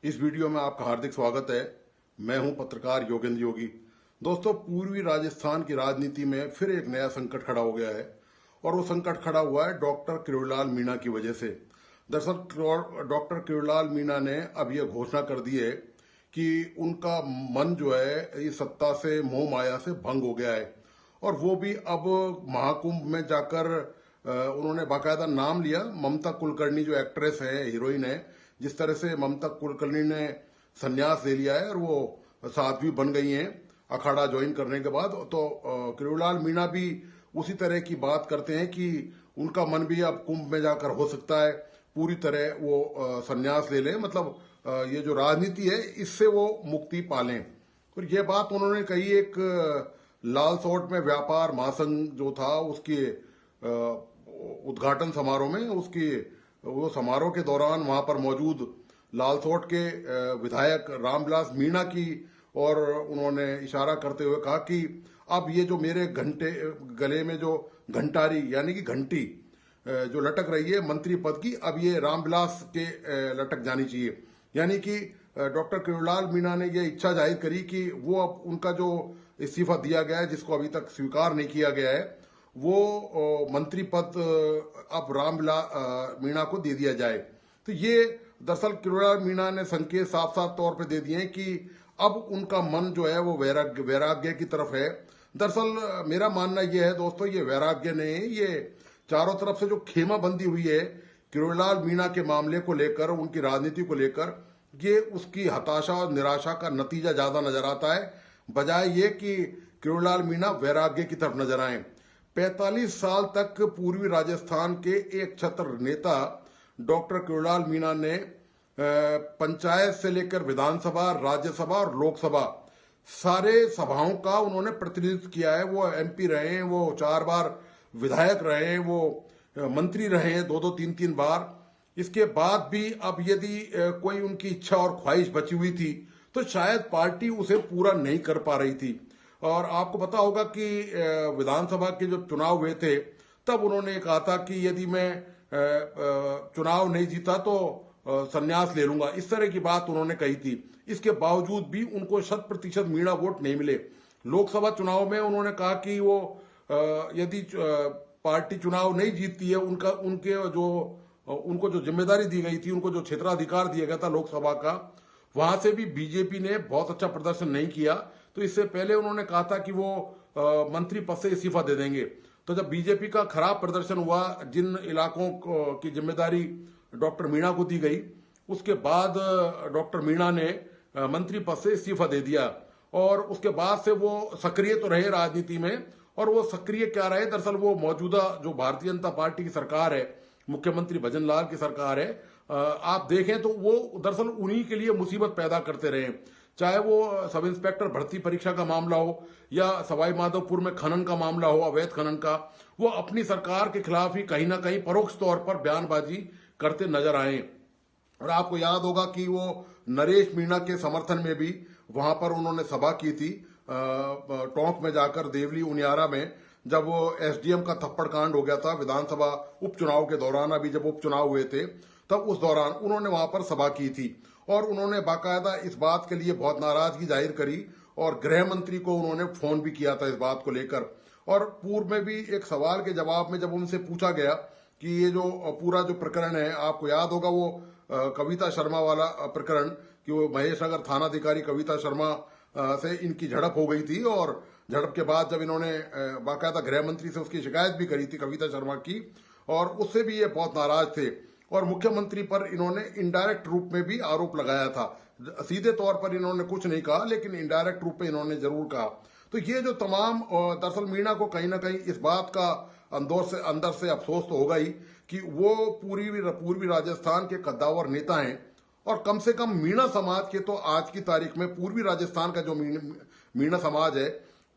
इस वीडियो में आपका हार्दिक स्वागत है। मैं हूं पत्रकार योगेंद्र योगी। दोस्तों, पूर्वी राजस्थान की राजनीति में फिर एक नया संकट खड़ा हो गया है और वो संकट खड़ा हुआ है डॉक्टर किरोड़ीलाल मीणा की वजह से। दरअसल डॉक्टर किरोड़ीलाल मीणा ने अब यह घोषणा कर दी है कि उनका मन जो है इस सत्ता से, मोह माया से भंग हो गया है और वो भी अब महाकुंभ में जाकर उन्होंने बाकायदा नाम लिया। ममता कुलकर्णी जो एक्ट्रेस है, हीरोइन है, जिस तरह से ममता कुलकर्णी ने संन्यास ले लिया है और वो साध्वी बन गई हैं अखाड़ा ज्वाइन करने के बाद, तो किरोड़ीलाल मीणा भी उसी तरह की बात करते हैं कि उनका मन भी अब कुंभ में जाकर हो सकता है पूरी तरह वो संन्यास ले लें, मतलब ये जो राजनीति है इससे वो मुक्ति पालें। और ये बात उन्होंने कही एक लालसोट में व्यापार महासंघ जो था उसके उद्घाटन समारोह में, उसकी वो समारोह के दौरान वहां पर मौजूद लालसोट के विधायक रामविलास मीणा की और उन्होंने इशारा करते हुए कहा कि अब ये जो मेरे गले में जो घंटारी यानी कि घंटी जो लटक रही है मंत्री पद की, अब ये रामविलास के लटक जानी चाहिए। यानी कि डॉक्टर किरोड़ीलाल मीणा ने ये इच्छा जाहिर करी कि वो अब उनका जो इस्तीफा दिया गया है, जिसको अभी तक स्वीकार नहीं किया गया है, वो मंत्री पद अब रामविलास मीणा को दे दिया जाए। तो ये दरअसल किरोड़ीलाल मीणा ने संकेत साफ साफ तौर पे दे दिए कि अब उनका मन जो है वो वैराग्य की तरफ है। दरअसल मेरा मानना यह है दोस्तों, ये वैराग्य नहीं, ये चारों तरफ से जो खेमा बंदी हुई है किरोड़ीलाल मीणा के मामले को लेकर, उनकी राजनीति को लेकर, ये उसकी हताशा और निराशा का नतीजा ज्यादा नजर आता है, बजाय ये कि किरोड़ीलाल मीणा वैराग्य की तरफ नजर आए। 45 साल तक पूर्वी राजस्थान के एक छत्र नेता डॉक्टर किरोड़ीलाल मीणा ने पंचायत से लेकर विधानसभा, राज्यसभा और लोकसभा सारे सभाओं का उन्होंने प्रतिनिधित्व किया है। वो एमपी रहे हैं, वो 4 बार विधायक रहे हैं, वो मंत्री रहे हैं 2-2, 3-3 बार। इसके बाद भी अब यदि कोई उनकी इच्छा और ख्वाहिश बची हुई थी तो शायद पार्टी उसे पूरा नहीं कर पा रही थी। और आपको पता होगा कि विधानसभा के जो चुनाव हुए थे तब उन्होंने कहा था कि यदि मैं चुनाव नहीं जीता तो संन्यास ले लूंगा, इस तरह की बात उन्होंने कही थी। इसके बावजूद भी उनको 100% मीणा वोट नहीं मिले। लोकसभा चुनाव में उन्होंने कहा कि वो यदि पार्टी चुनाव नहीं जीतती है, उनको जो जिम्मेदारी दी गई थी, उनको जो क्षेत्राधिकार दिया गया था लोकसभा का, वहां से भी बीजेपी ने बहुत अच्छा प्रदर्शन नहीं किया। तो इससे पहले उन्होंने कहा था कि वो मंत्री पद से इस्तीफा दे देंगे। तो जब बीजेपी का खराब प्रदर्शन हुआ, जिन इलाकों की जिम्मेदारी डॉक्टर मीणा को दी गई, उसके बाद डॉक्टर मीणा ने मंत्री पद से इस्तीफा दे दिया और उसके बाद से वो सक्रिय तो रहे राजनीति में। और वो सक्रिय क्या रहे, दरअसल वो मौजूदा जो भारतीय जनता पार्टी की सरकार है, मुख्यमंत्री भजन लाल की सरकार है, आप देखें तो वो दरअसल उन्हीं के लिए मुसीबत पैदा करते रहे। चाहे वो सब इंस्पेक्टर भर्ती परीक्षा का मामला हो या सवाई माधोपुर में खनन का मामला हो, अवैध खनन का, वो अपनी सरकार के खिलाफ ही कहीं ना कहीं परोक्ष तौर पर बयानबाजी करते नजर आए। और आपको याद होगा कि वो नरेश मीणा के समर्थन में भी वहां पर उन्होंने सभा की थी टोंक में जाकर, देवली उनियारा में, जब वो एसडीएम का थप्पड़ कांड हो गया था विधानसभा उपचुनाव के दौरान। अभी जब उपचुनाव हुए थे तब उस दौरान उन्होंने वहां पर सभा की थी और उन्होंने बाकायदा इस बात के लिए बहुत नाराजगी जाहिर करी और गृह मंत्री को उन्होंने फोन भी किया था इस बात को लेकर। और पूर्व में भी एक सवाल के जवाब में जब उनसे पूछा गया कि ये जो पूरा जो प्रकरण है, आपको याद होगा वो कविता शर्मा वाला प्रकरण, कि वो महेश नगर थानाधिकारी कविता शर्मा से इनकी झड़प हो गई थी और झड़प के बाद जब इन्होंने बाकायदा गृह मंत्री से उसकी शिकायत भी करी थी कविता शर्मा की, और उससे भी ये बहुत नाराज थे और मुख्यमंत्री पर इन्होंने इनडायरेक्ट रूप में भी आरोप लगाया था। सीधे तौर पर इन्होंने कुछ नहीं कहा, लेकिन इनडायरेक्ट रूप में इन्होंने जरूर कहा। तो ये जो तमाम, दरअसल मीणा को कहीं ना कहीं इस बात का अंदर से अफसोस तो होगा ही कि वो पूर्वी राजस्थान के कद्दावर नेता हैं और कम से कम मीणा समाज के, तो आज की तारीख में पूर्वी राजस्थान का जो मीणा समाज है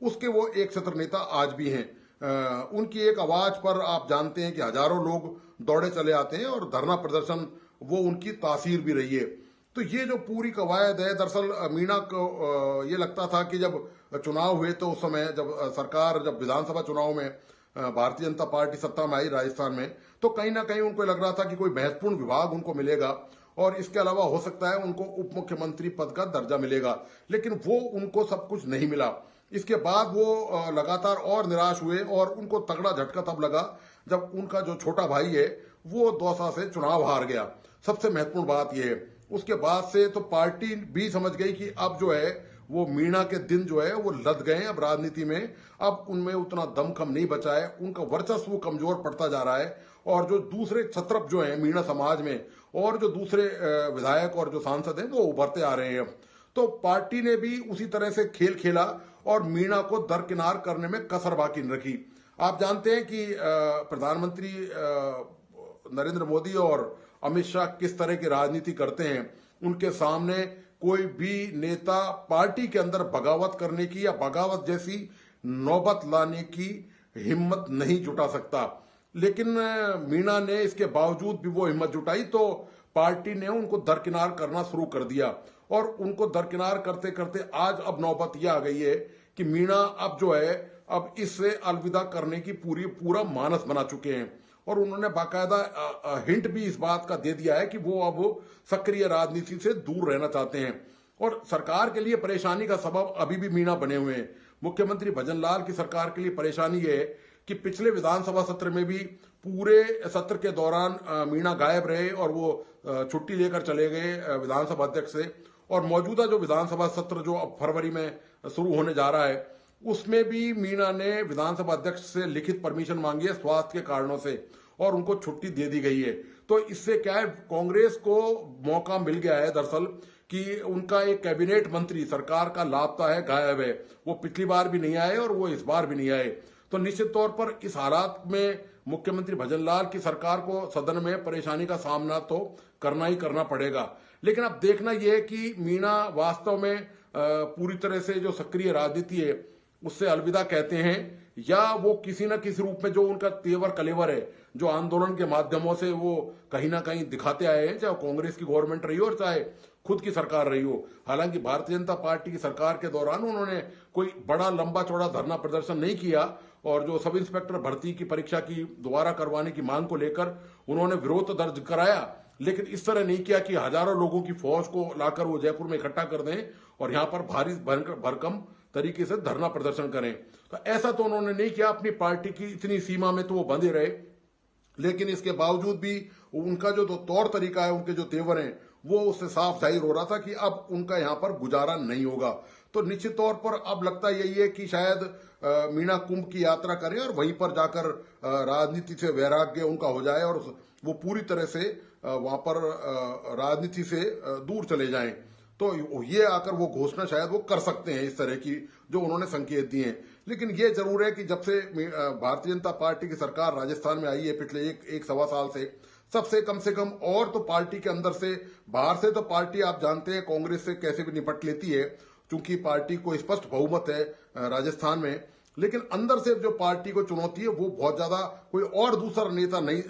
उसके वो एक छत्र नेता आज भी हैं। उनकी एक आवाज पर आप जानते हैं कि हजारों लोग दौड़े चले आते हैं और धरना प्रदर्शन वो उनकी तासीर भी रही है। तो ये जो पूरी कवायद है, दरअसल मीणा को ये लगता था कि जब चुनाव हुए तो उस समय जब विधानसभा चुनाव में भारतीय जनता पार्टी सत्ता में आई राजस्थान में, तो कहीं ना कहीं उनको लग रहा था कि कोई महत्वपूर्ण विभाग उनको मिलेगा और इसके अलावा हो सकता है उनको उप मुख्यमंत्री पद का दर्जा मिलेगा, लेकिन वो उनको सब कुछ नहीं मिला। इसके बाद वो लगातार और निराश हुए और उनको तगड़ा झटका तब लगा जब उनका जो छोटा भाई है वो दौसा से चुनाव हार गया। सबसे महत्वपूर्ण बात यह है, उसके बाद से तो पार्टी भी समझ गई कि अब जो है वो मीणा के दिन जो है वो लद गए। अब राजनीति में अब उनमें उतना दमखम नहीं बचा है, उनका वर्चस्व कमजोर पड़ता जा रहा है। और जो दूसरे छत्रप जो हैं मीणा समाज में और जो दूसरे विधायक और जो सांसद हैं वो उभरते आ रहे हैं। तो पार्टी ने भी उसी तरह से खेल खेला और मीणा को दरकिनार करने में कसर बाकी नहीं रखी। आप जानते हैं कि प्रधानमंत्री नरेंद्र मोदी और अमित शाह किस तरह की राजनीति करते हैं। उनके सामने कोई भी नेता पार्टी के अंदर बगावत करने की या बगावत जैसी नौबत लाने की हिम्मत नहीं जुटा सकता। लेकिन मीणा ने इसके बावजूद भी वो हिम्मत जुटाई तो पार्टी ने उनको दरकिनार करना शुरू कर दिया। और उनको दरकिनार करते करते आज अब नौबत यह आ गई है कि मीणा अब जो है अब इससे अलविदा करने की पूरा मानस बना चुके हैं। और उन्होंने बाकायदा हिंट भी इस बात का दे दिया है कि वो अब सक्रिय राजनीति से दूर रहना चाहते हैं। और सरकार के लिए परेशानी का सबब अभी भी मीणा बने हुए हैं। मुख्यमंत्री भजनलाल की सरकार के लिए परेशानी ये है कि पिछले विधानसभा सत्र में भी पूरे सत्र के दौरान मीणा गायब रहे और वो छुट्टी लेकर चले गए विधानसभा अध्यक्ष से। और मौजूदा जो विधानसभा सत्र जो अब फरवरी में शुरू होने जा रहा है उसमें भी मीणा ने विधानसभा अध्यक्ष से लिखित परमिशन मांगी है स्वास्थ्य के कारणों से और उनको छुट्टी दे दी गई है। तो इससे क्या है, कांग्रेस को मौका मिल गया है दरअसल कि उनका एक कैबिनेट मंत्री सरकार का लापता है, गायब है। वो पिछली बार भी नहीं आए और वो इस बार भी नहीं आए। तो निश्चित तौर पर इस हालात में मुख्यमंत्री भजनलाल की सरकार को सदन में परेशानी का सामना तो करना ही करना पड़ेगा। लेकिन अब देखना यह है कि मीणा वास्तव में पूरी तरह से जो सक्रिय राजनीति है उससे अलविदा कहते हैं या वो किसी न किसी रूप में जो उनका तेवर कलेवर है जो आंदोलन के माध्यमों से वो कहीं ना कहीं दिखाते आए हैं, चाहे कांग्रेस की गवर्नमेंट रही हो और चाहे खुद की सरकार रही हो। हालांकि भारतीय जनता पार्टी की सरकार के दौरान उन्होंने कोई बड़ा लंबा चौड़ा धरना प्रदर्शन नहीं किया और जो सब इंस्पेक्टर भर्ती की परीक्षा की दोबारा करवाने की मांग को लेकर उन्होंने विरोध दर्ज कराया, लेकिन इस तरह नहीं किया कि हजारों लोगों की फौज को लाकर वो जयपुर में इकट्ठा कर दें और यहां पर भारी भरकम तरीके से धरना प्रदर्शन करें। तो ऐसा तो उन्होंने नहीं किया, अपनी पार्टी की इतनी सीमा में तो वो बंधे रहे। लेकिन इसके बावजूद भी उनका जो तौर तरीका है, उनके जो तेवर हैं, वो उससे साफ जाहिर हो रहा था कि अब उनका यहाँ पर गुजारा नहीं होगा। तो निश्चित तौर पर अब लगता यही है कि शायद मीणा कुंभ की यात्रा करें और वहीं पर जाकर राजनीति से वैराग्य उनका हो जाए और वो पूरी तरह से वहां पर राजनीति से दूर चले जाएं। तो ये आकर वो घोषणा शायद वो कर सकते हैं इस तरह की जो उन्होंने संकेत दिए हैं। लेकिन ये जरूर है कि जब से भारतीय जनता पार्टी की सरकार राजस्थान में आई है पिछले एक सवा साल से कम और तो पार्टी के अंदर से, बाहर से तो पार्टी आप जानते हैं कांग्रेस से कैसे भी निपट लेती है क्योंकि पार्टी को स्पष्ट बहुमत है राजस्थान में। लेकिन अंदर से जो पार्टी को चुनौती है वो बहुत ज्यादा कोई और दूसरा नेता नहीं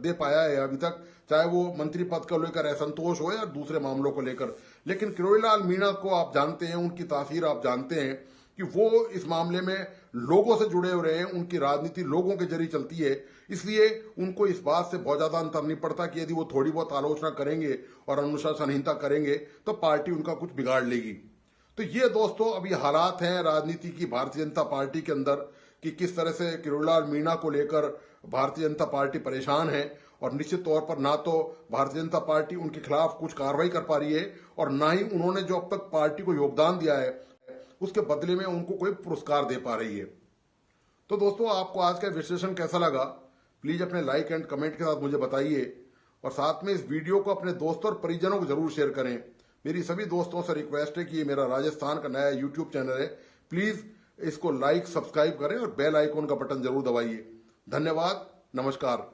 दे पाया है अभी तक, चाहे वो मंत्री पद को लेकर असंतोष हो या दूसरे मामलों को लेकर। लेकिन किरोड़ीलाल मीणा को आप जानते हैं, उनकी तासीर आप जानते हैं कि वो इस मामले में लोगों से जुड़े हुए हैं, उनकी राजनीति लोगों के जरिए चलती है। इसलिए उनको इस बात से बहुत ज्यादा अंतर नहीं पड़ता कि यदि वो थोड़ी बहुत आलोचना करेंगे और अनुशासनहीनता करेंगे तो पार्टी उनका कुछ बिगाड़ लेगी। तो ये दोस्तों अभी हालात हैं राजनीति की भारतीय जनता पार्टी के अंदर कि किस तरह से किरोड़ीलाल मीणा को लेकर भारतीय जनता पार्टी परेशान है। और निश्चित तौर पर ना तो भारतीय जनता पार्टी उनके खिलाफ कुछ कार्रवाई कर पा रही है और ना ही उन्होंने जो अब तक पार्टी को योगदान दिया है उसके बदले में उनको कोई पुरस्कार दे पा रही है। तो दोस्तों आपको आज का विश्लेषण कैसा लगा प्लीज अपने लाइक एंड कमेंट के साथ मुझे बताइए और साथ में इस वीडियो को अपने दोस्तों और परिजनों को जरूर शेयर करें। मेरी सभी दोस्तों से रिक्वेस्ट है कि ये मेरा राजस्थान का नया यूट्यूब चैनल है, प्लीज इसको लाइक सब्सक्राइब करें और बेल आइकॉन का बटन जरूर दबाइए। धन्यवाद, नमस्कार।